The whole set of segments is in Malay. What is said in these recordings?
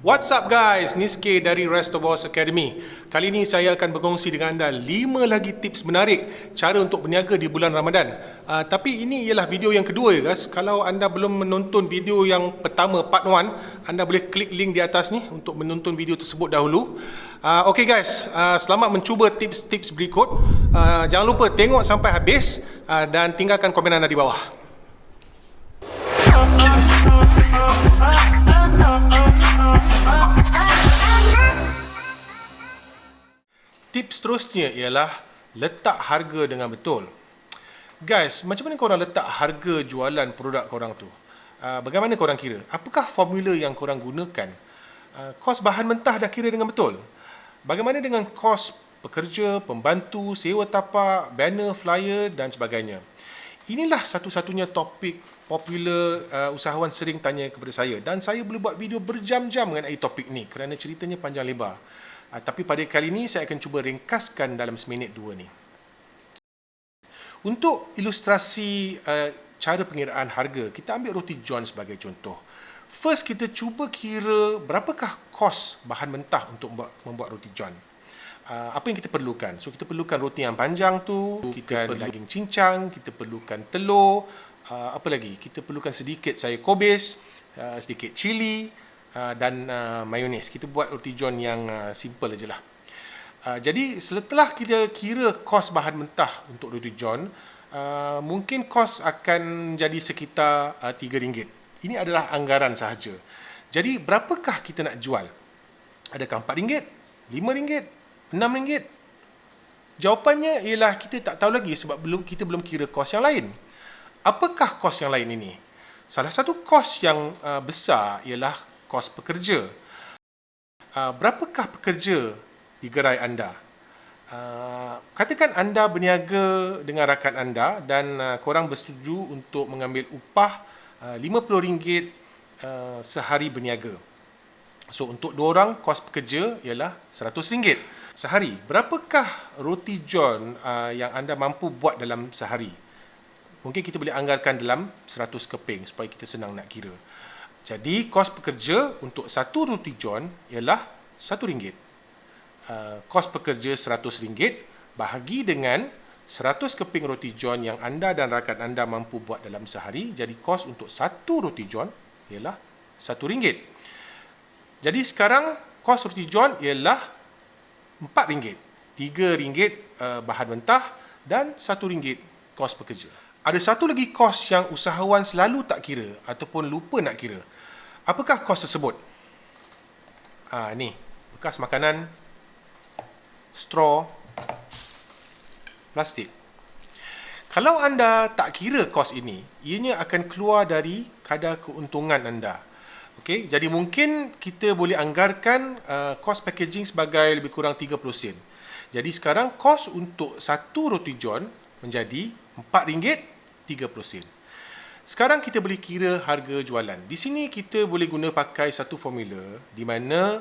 What's up guys, Niske dari Resto Boss Academy. Kali ini saya akan berkongsi dengan anda 5 lagi tips menarik cara untuk berniaga di bulan Ramadan. Tapi ini ialah video yang kedua ya guys. Kalau anda belum menonton video yang pertama part 1, anda boleh klik link di atas ni untuk menonton video tersebut dahulu. Okay guys, selamat mencuba tips-tips berikut. Jangan lupa tengok sampai habis dan tinggalkan komen anda di bawah. Tips seterusnya ialah letak harga dengan betul. Guys, macam mana korang letak harga jualan produk korang tu? Bagaimana korang kira? Apakah formula yang korang gunakan? Kos bahan mentah dah kira dengan betul? Bagaimana dengan kos pekerja, pembantu, sewa tapak, banner, flyer dan sebagainya? Inilah satu-satunya topik popular usahawan sering tanya kepada saya dan saya boleh buat video berjam-jam mengenai topik ni kerana ceritanya panjang lebar. Tapi pada kali ini saya akan cuba ringkaskan dalam seminit dua ni. Untuk ilustrasi cara pengiraan harga, kita ambil roti john sebagai contoh. First, kita cuba kira berapakah kos bahan mentah untuk membuat roti john. Apa yang kita perlukan? So, kita perlukan roti yang panjang tu, kita perlukan daging cincang, kita perlukan telur, apa lagi? Kita perlukan sedikit sayur kobis, sedikit cili, dan mayonis. Kita buat roti john yang simple aje lah. Jadi setelah kita kira kos bahan mentah untuk roti john, mungkin kos akan jadi sekitar RM3. Ini adalah anggaran sahaja. Jadi berapakah kita nak jual? Adakah RM4, RM5, RM6? Jawapannya ialah kita tak tahu lagi sebab kita belum kira kos yang lain. Apakah kos yang lain ini? Salah satu kos yang besar ialah kos pekerja. Berapakah pekerja di gerai anda? Katakan anda berniaga dengan rakan anda dan korang bersetuju untuk mengambil upah RM50 sehari berniaga. So untuk dua orang kos pekerja ialah RM100 sehari. Berapakah roti john yang anda mampu buat dalam sehari? Mungkin kita boleh anggarkan dalam 100 keping supaya kita senang nak kira. Jadi, kos pekerja untuk satu roti john ialah RM1. Kos pekerja RM100 bahagi dengan 100 keping roti john yang anda dan rakan anda mampu buat dalam sehari. Jadi, kos untuk satu roti john ialah RM1. Jadi, sekarang kos roti john ialah RM4. RM3 bahan mentah dan RM1 kos pekerja. Ada satu lagi kos yang usahawan selalu tak kira ataupun lupa nak kira. Apakah kos tersebut? Ni, bekas makanan, straw, plastik. Kalau anda tak kira kos ini, ianya akan keluar dari kadar keuntungan anda. Okey, jadi mungkin kita boleh anggarkan kos packaging sebagai lebih kurang 30 sen. Jadi sekarang kos untuk satu roti john menjadi RM4.30. Sekarang kita boleh kira harga jualan. Di sini kita boleh guna pakai satu formula di mana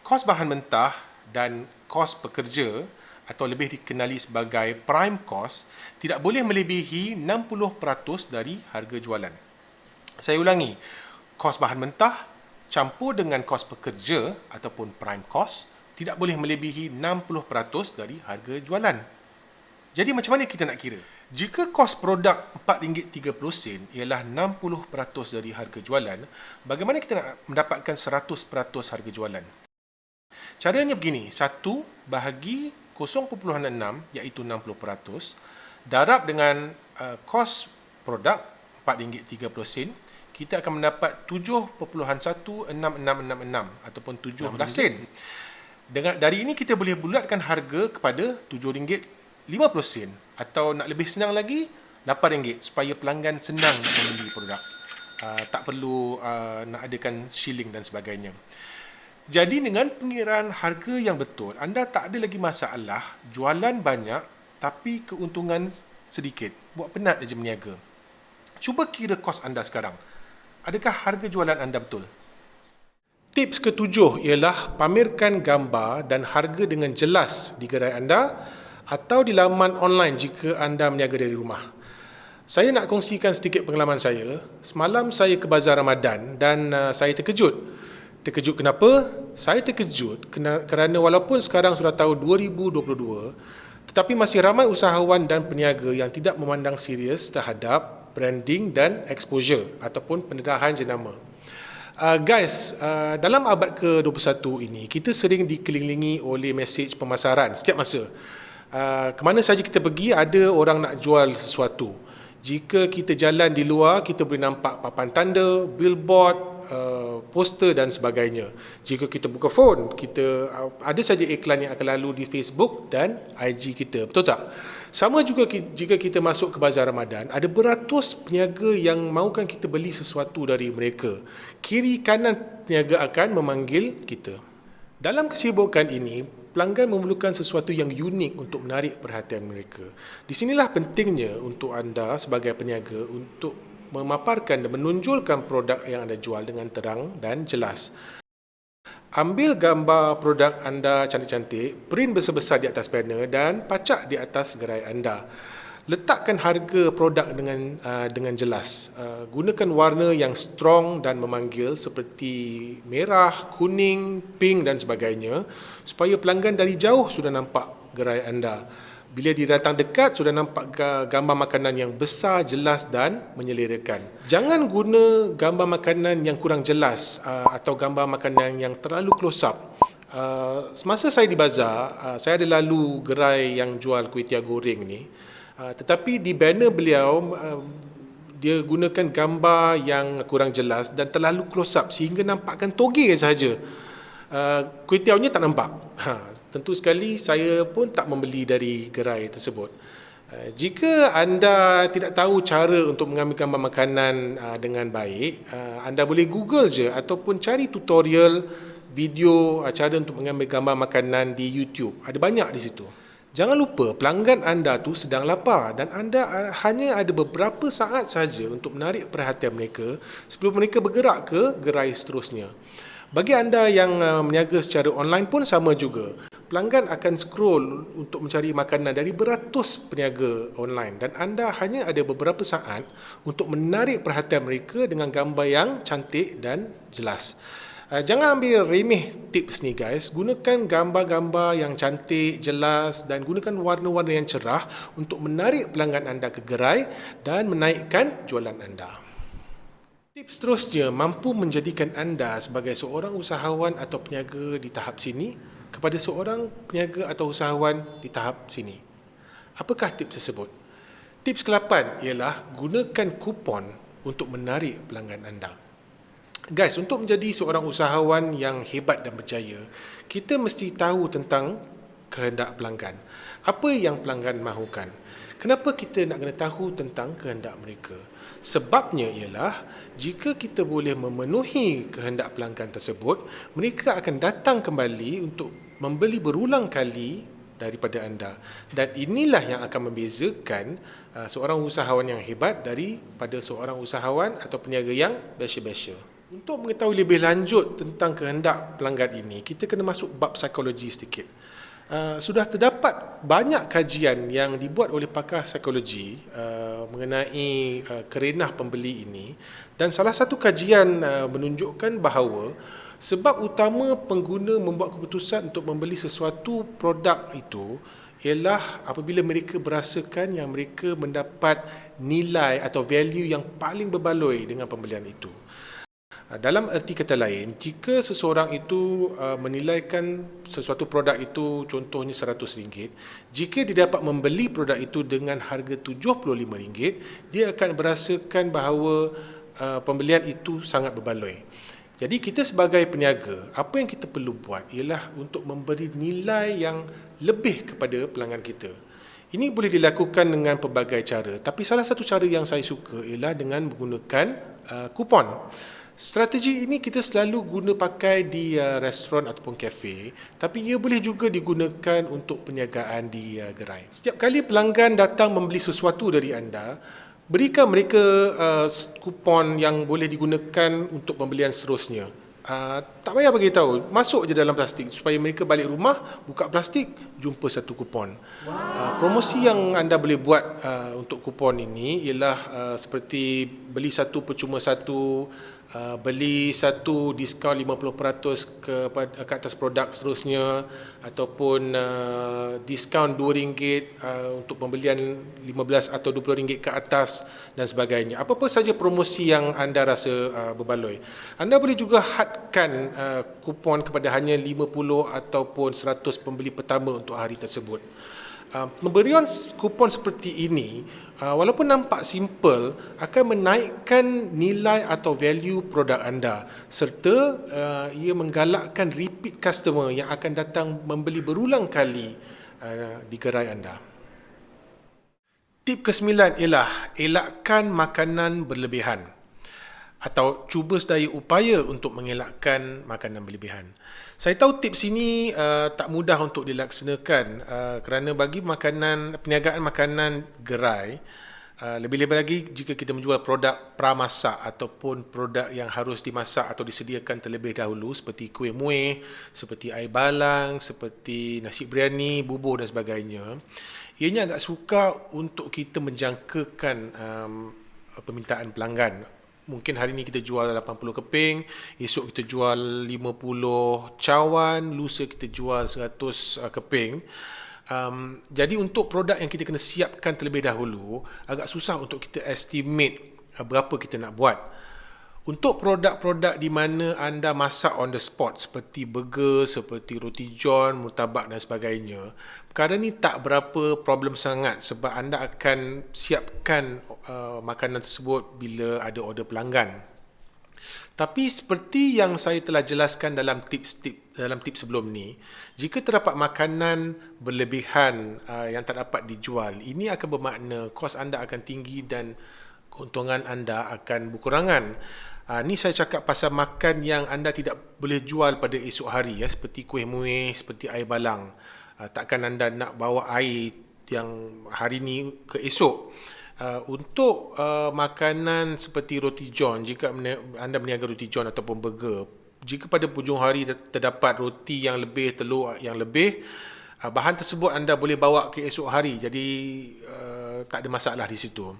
kos bahan mentah dan kos pekerja atau lebih dikenali sebagai prime cost tidak boleh melebihi 60% dari harga jualan. Saya ulangi, kos bahan mentah campur dengan kos pekerja ataupun prime cost tidak boleh melebihi 60% dari harga jualan. Jadi macam mana kita nak kira? Jika kos produk RM4.30 ialah 60% dari harga jualan, bagaimana kita nak mendapatkan 100% harga jualan? Caranya begini, 1 bahagi 0.6 iaitu 60%, darab dengan kos produk RM4.30, kita akan mendapat 7.16666 ataupun 17 sen. Dari ini kita boleh bulatkan harga kepada RM7.50 atau nak lebih senang lagi RM8 supaya pelanggan senang nak membeli produk. Tak perlu nak adakan shilling dan sebagainya. Jadi dengan pengiraan harga yang betul, anda tak ada lagi masalah jualan banyak tapi keuntungan sedikit. Buat penat aja berniaga. Cuba kira kos anda sekarang. Adakah harga jualan anda betul? Tips ketujuh ialah pamerkan gambar dan harga dengan jelas di gerai anda atau di laman online jika anda berniaga dari rumah. Saya nak kongsikan sedikit pengalaman saya. Semalam saya ke Bazar Ramadan dan saya terkejut. Terkejut kenapa? Saya terkejut kerana walaupun sekarang sudah tahun 2022, tetapi masih ramai usahawan dan peniaga yang tidak memandang serius terhadap branding dan exposure ataupun pendedahan jenama. Dalam abad ke-21 ini, kita sering dikelilingi oleh mesej pemasaran setiap masa. Kemana saja kita pergi, ada orang nak jual sesuatu. Jika kita jalan di luar, kita boleh nampak papan tanda, billboard, poster dan sebagainya. Jika kita buka phone, kita ada saja iklan yang akan lalu di Facebook dan IG kita. Betul tak? Sama juga jika kita masuk ke bazar Ramadan, ada beratus peniaga yang mahukan kita beli sesuatu dari mereka. Kiri kanan peniaga akan memanggil kita. Dalam kesibukan ini, pelanggan memerlukan sesuatu yang unik untuk menarik perhatian mereka. Di sinilah pentingnya untuk anda sebagai peniaga untuk memaparkan dan menonjolkan produk yang anda jual dengan terang dan jelas. Ambil gambar produk anda cantik-cantik, print besar-besar di atas banner dan pacak di atas gerai anda. Letakkan harga produk dengan jelas. Gunakan warna yang strong dan memanggil seperti merah, kuning, pink dan sebagainya supaya pelanggan dari jauh sudah nampak gerai anda. Bila dia datang dekat, sudah nampak gambar makanan yang besar, jelas dan menyelerakan. Jangan guna gambar makanan yang kurang jelas atau gambar makanan yang terlalu close up. Semasa saya di bazar, saya ada lalu gerai yang jual kuih tiaw goreng ni. Tetapi di banner beliau, dia gunakan gambar yang kurang jelas dan terlalu close up sehingga nampakkan toge sahaja. Kuih tiawnya tak nampak. Tentu sekali saya pun tak membeli dari gerai tersebut. Jika anda tidak tahu cara untuk mengambil gambar makanan dengan baik, anda boleh Google je ataupun cari tutorial video cara untuk mengambil gambar makanan di YouTube. Ada banyak di situ. Jangan lupa pelanggan anda tu sedang lapar dan anda hanya ada beberapa saat saja untuk menarik perhatian mereka sebelum mereka bergerak ke gerai seterusnya. Bagi anda yang meniaga secara online pun sama juga. Pelanggan akan scroll untuk mencari makanan dari beratus peniaga online dan anda hanya ada beberapa saat untuk menarik perhatian mereka dengan gambar yang cantik dan jelas. Jangan ambil remeh tips ni guys. Gunakan gambar-gambar yang cantik, jelas dan gunakan warna-warna yang cerah untuk menarik pelanggan anda ke gerai dan menaikkan jualan anda. Tips seterusnya mampu menjadikan anda sebagai seorang usahawan atau peniaga di tahap sini kepada seorang peniaga atau usahawan di tahap sini. Apakah tips tersebut? Tips ke-8 ialah gunakan kupon untuk menarik pelanggan anda. Guys, untuk menjadi seorang usahawan yang hebat dan berjaya, kita mesti tahu tentang kehendak pelanggan. Apa yang pelanggan mahukan? Kenapa kita nak kena tahu tentang kehendak mereka? Sebabnya ialah, jika kita boleh memenuhi kehendak pelanggan tersebut, mereka akan datang kembali untuk membeli berulang kali daripada anda. Dan inilah yang akan membezakan seorang usahawan yang hebat daripada seorang usahawan atau peniaga yang biasa-biasa. Untuk mengetahui lebih lanjut tentang kehendak pelanggan ini, kita kena masuk bab psikologi sedikit. Sudah terdapat banyak kajian yang dibuat oleh pakar psikologi mengenai kerenah pembeli ini, dan salah satu kajian menunjukkan bahawa sebab utama pengguna membuat keputusan untuk membeli sesuatu produk itu ialah apabila mereka berasakan yang mereka mendapat nilai atau value yang paling berbaloi dengan pembelian itu. Dalam erti kata lain, jika seseorang itu menilaikan sesuatu produk itu contohnya RM100, jika dia dapat membeli produk itu dengan harga RM75, dia akan merasakan bahawa pembelian itu sangat berbaloi. Jadi kita sebagai peniaga, apa yang kita perlu buat ialah untuk memberi nilai yang lebih kepada pelanggan kita. Ini boleh dilakukan dengan pelbagai cara, tapi salah satu cara yang saya suka ialah dengan menggunakan kupon. Strategi ini kita selalu guna pakai di restoran ataupun kafe, tapi ia boleh juga digunakan untuk perniagaan di gerai. Setiap kali pelanggan datang membeli sesuatu dari anda, berikan mereka kupon yang boleh digunakan untuk pembelian seterusnya. Tak payah bagi tahu, masuk je dalam plastik supaya mereka balik rumah, buka plastik, jumpa satu kupon. Promosi yang anda boleh buat untuk kupon ini ialah seperti beli satu percuma satu, beli satu diskaun 50% ke atas produk seterusnya, ataupun diskaun RM2 untuk pembelian 15 atau RM20 ke atas dan sebagainya. Apa-apa saja promosi yang anda rasa berbaloi. Anda boleh juga hadkan kupon kepada hanya 50 ataupun 100 pembeli pertama untuk hari tersebut. Pemberian kupon seperti ini, walaupun nampak simple, akan menaikkan nilai atau value produk anda, serta ia menggalakkan repeat customer yang akan datang membeli berulang kali di gerai anda. Tip ke-9 ialah elakkan makanan berlebihan, atau cuba sedaya upaya untuk mengelakkan makanan berlebihan. Saya tahu tips ini tak mudah untuk dilaksanakan kerana bagi perniagaan makanan gerai, lebih-lebih lagi jika kita menjual produk pramasak ataupun produk yang harus dimasak atau disediakan terlebih dahulu, seperti kuih muih, seperti air balang, seperti nasi biryani, bubur dan sebagainya. Ianya agak sukar untuk kita menjangkakan permintaan pelanggan. Mungkin hari ini kita jual 80 keping, esok kita jual 50 cawan, lusa kita jual 100 keping. Jadi untuk produk yang kita kena siapkan terlebih dahulu, agak susah untuk kita estimate berapa kita nak buat. Untuk produk-produk di mana anda masak on the spot, seperti burger, seperti roti john, murtabak dan sebagainya, perkara ni tak berapa problem sangat sebab anda akan siapkan makanan tersebut bila ada order pelanggan. Tapi seperti yang saya telah jelaskan dalam tips sebelum ni, jika terdapat makanan berlebihan yang tak dapat dijual, ini akan bermakna kos anda akan tinggi dan keuntungan anda akan berkurangan. Ni saya cakap pasal makan yang anda tidak boleh jual pada esok hari, seperti kuih muih, seperti air balang. Takkan anda nak bawa air yang hari ni ke esok. Untuk makanan seperti roti john, jika anda berniaga roti john ataupun burger, jika pada hujung hari terdapat roti yang lebih, telur yang lebih, bahan tersebut anda boleh bawa ke esok hari, jadi tak ada masalah di situ.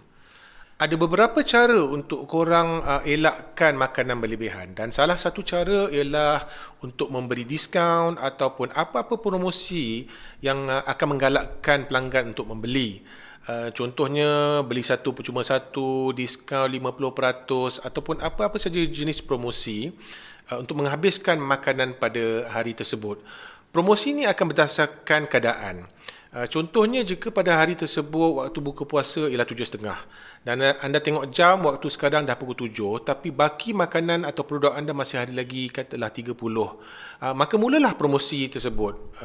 Ada beberapa cara untuk korang elakkan makanan berlebihan, dan salah satu cara ialah untuk memberi diskaun ataupun apa-apa promosi yang akan menggalakkan pelanggan untuk membeli. Contohnya beli satu percuma satu, diskaun 50%, ataupun apa-apa saja jenis promosi untuk menghabiskan makanan pada hari tersebut. Promosi ini akan berdasarkan keadaan. Contohnya jika pada hari tersebut waktu buka puasa ialah 7.30 dan anda tengok jam waktu sekarang dah pukul 7, tapi baki makanan atau produk anda masih ada lagi katalah 30, maka mulalah promosi tersebut,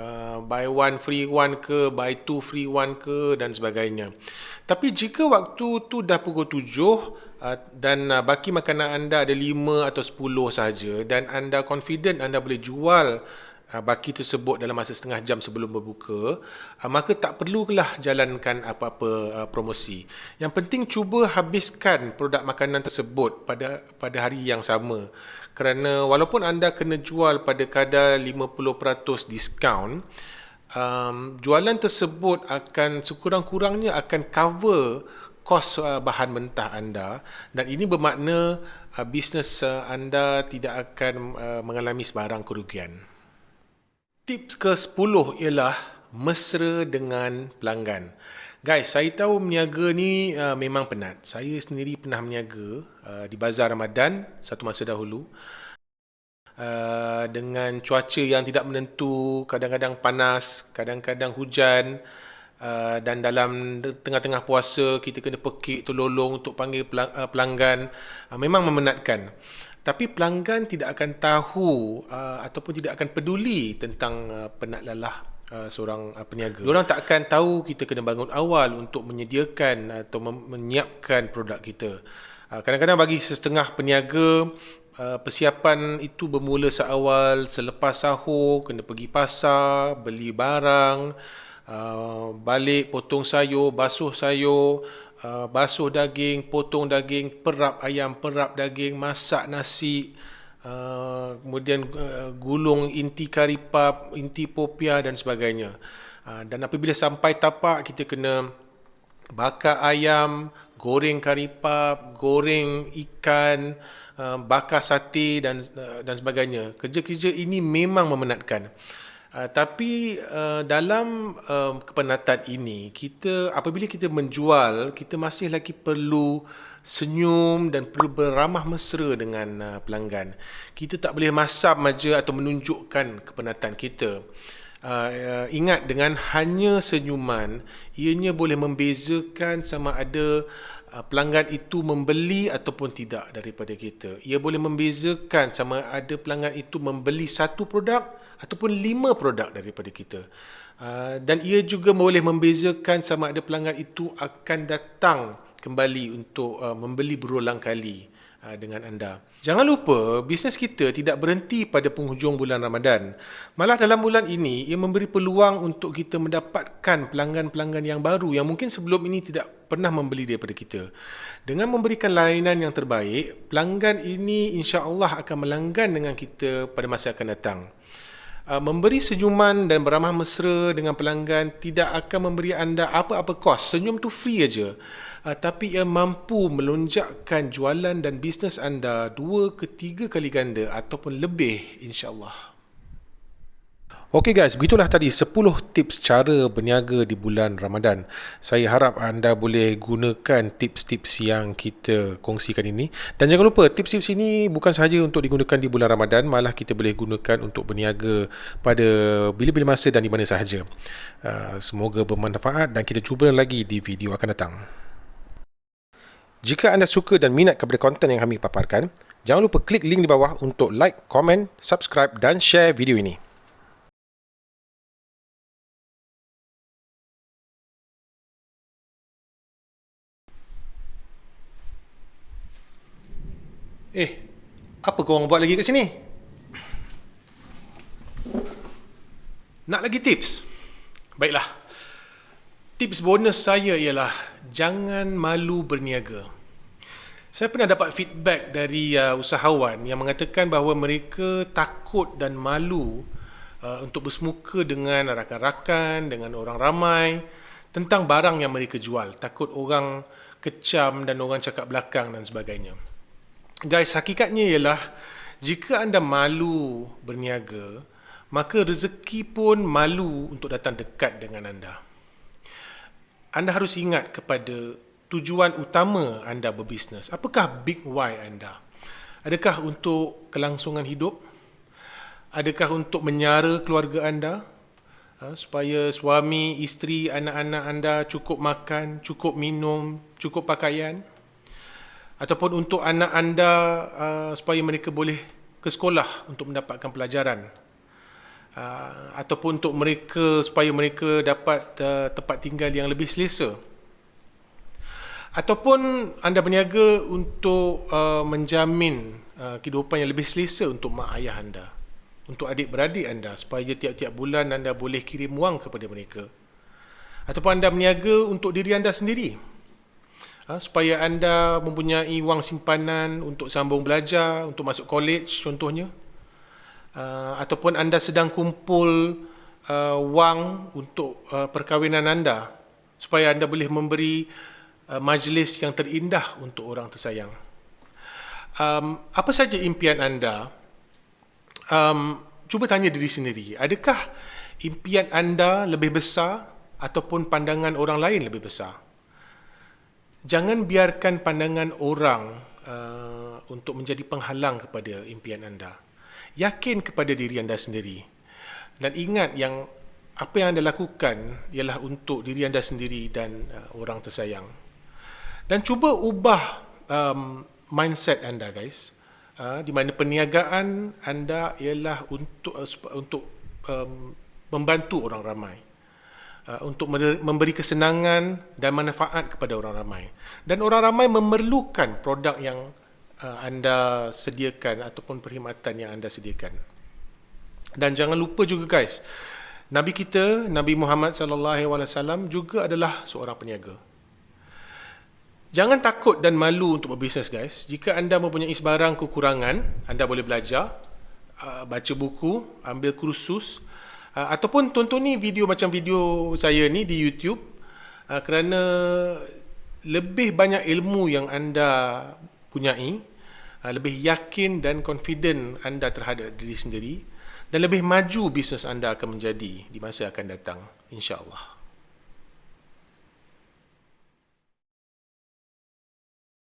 buy one free one ke, buy two free one ke dan sebagainya. Tapi jika waktu tu dah pukul 7 dan baki makanan anda ada 5 atau 10 sahaja dan anda confident anda boleh jual baki tersebut dalam masa setengah jam sebelum berbuka, maka tak perlulah jalankan apa-apa promosi. Yang penting cuba habiskan produk makanan tersebut pada hari yang sama. Kerana walaupun anda kena jual pada kadar 50% diskaun, jualan tersebut akan sekurang-kurangnya akan cover kos bahan mentah anda, dan ini bermakna bisnes anda tidak akan mengalami sebarang kerugian. Tips ke-10 ialah mesra dengan pelanggan. Guys, saya tahu meniaga ni memang penat. Saya sendiri pernah meniaga di Bazar Ramadan satu masa dahulu. Dengan cuaca yang tidak menentu, kadang-kadang panas, kadang-kadang hujan, dan dalam tengah-tengah puasa kita kena pekik tolong untuk panggil pelanggan. Memang memenatkan. Tapi pelanggan tidak akan tahu ataupun tidak akan peduli tentang penat lelah seorang peniaga. Diorang tak akan tahu kita kena bangun awal untuk menyediakan atau menyiapkan produk kita. Kadang-kadang bagi setengah peniaga, persiapan itu bermula seawal selepas sahur, kena pergi pasar, beli barang, balik potong sayur, basuh daging, potong daging, perap ayam, perap daging, masak nasi, kemudian gulung inti kari puff, inti popia dan sebagainya. Dan apabila sampai tapak, kita kena bakar ayam, goreng kari pap, goreng ikan, bakar sate dan sebagainya. Kerja-kerja ini memang memenatkan. Tapi dalam kepenatan ini, apabila kita menjual, kita masih lagi perlu senyum dan perlu beramah mesra dengan pelanggan. Kita tak boleh masam aja atau menunjukkan kepenatan kita. Ingat, dengan hanya senyuman, ianya boleh membezakan sama ada pelanggan itu membeli ataupun tidak daripada kita. Ia boleh membezakan sama ada pelanggan itu membeli satu produk ataupun 5 produk daripada kita. Dan ia juga boleh membezakan sama ada pelanggan itu akan datang kembali untuk membeli berulang kali dengan anda. Jangan lupa, bisnes kita tidak berhenti pada penghujung bulan Ramadan. Malah dalam bulan ini, ia memberi peluang untuk kita mendapatkan pelanggan-pelanggan yang baru yang mungkin sebelum ini tidak pernah membeli daripada kita. Dengan memberikan layanan yang terbaik, pelanggan ini insya-Allah akan melanggan dengan kita pada masa akan datang. Memberi senyuman dan beramah mesra dengan pelanggan tidak akan memberi anda apa-apa kos. Senyum tu free aja. Tapi ia mampu melonjakkan jualan dan bisnes anda 2 ke 3 kali ganda ataupun lebih, insya-Allah. Okey guys, begitulah tadi 10 tips cara berniaga di bulan Ramadan. Saya harap anda boleh gunakan tips-tips yang kita kongsikan ini. Dan jangan lupa, tips-tips ini bukan sahaja untuk digunakan di bulan Ramadan, malah kita boleh gunakan untuk berniaga pada bila-bila masa dan di mana sahaja. Semoga bermanfaat dan kita jumpa lagi di video akan datang. Jika anda suka dan minat kepada konten yang kami paparkan, jangan lupa klik link di bawah untuk like, komen, subscribe dan share video ini. Apa korang buat lagi kat sini? Nak lagi tips? Baiklah. Tips bonus saya ialah jangan malu berniaga. Saya pernah dapat feedback dari usahawan yang mengatakan bahawa mereka takut dan malu untuk bersemuka dengan rakan-rakan, dengan orang ramai tentang barang yang mereka jual. Takut orang kecam dan orang cakap belakang dan sebagainya. Guys, hakikatnya ialah jika anda malu berniaga, maka rezeki pun malu untuk datang dekat dengan anda. Anda harus ingat kepada tujuan utama anda berbisnes. Apakah big why anda? Adakah untuk kelangsungan hidup? Adakah untuk menyara keluarga anda? Supaya suami, isteri, anak-anak anda cukup makan, cukup minum, cukup pakaian? Ataupun untuk anak anda supaya mereka boleh ke sekolah untuk mendapatkan pelajaran, ataupun untuk mereka supaya mereka dapat tempat tinggal yang lebih selesa, ataupun anda berniaga untuk menjamin kehidupan yang lebih selesa untuk mak ayah anda, untuk adik-beradik anda supaya tiap-tiap bulan anda boleh kirim wang kepada mereka, ataupun anda berniaga untuk diri anda sendiri, supaya anda mempunyai wang simpanan untuk sambung belajar, untuk masuk college contohnya, ataupun anda sedang kumpul wang untuk perkahwinan anda, supaya anda boleh memberi majlis yang terindah untuk orang tersayang. Apa saja impian anda? Cuba tanya diri sendiri, adakah impian anda lebih besar ataupun pandangan orang lain lebih besar? Jangan biarkan pandangan orang untuk menjadi penghalang kepada impian anda. Yakin kepada diri anda sendiri. Dan ingat yang apa yang anda lakukan ialah untuk diri anda sendiri dan orang tersayang. Dan cuba ubah mindset anda guys. Di mana perniagaan anda ialah untuk membantu orang ramai. Untuk memberi kesenangan dan manfaat kepada orang ramai. Dan orang ramai memerlukan produk yang anda sediakan ataupun perkhidmatan yang anda sediakan. Dan jangan lupa juga guys, Nabi kita, Nabi Muhammad SAW juga adalah seorang peniaga. Jangan takut dan malu untuk berbisnes guys. Jika anda mempunyai sebarang kekurangan, anda boleh belajar, baca buku, ambil kursus, ataupun tonton ni video macam video saya ni di YouTube. kerana lebih banyak ilmu yang anda punyai, lebih yakin dan confident anda terhadap diri sendiri, dan lebih maju bisnes anda akan menjadi di masa akan datang, insya-Allah.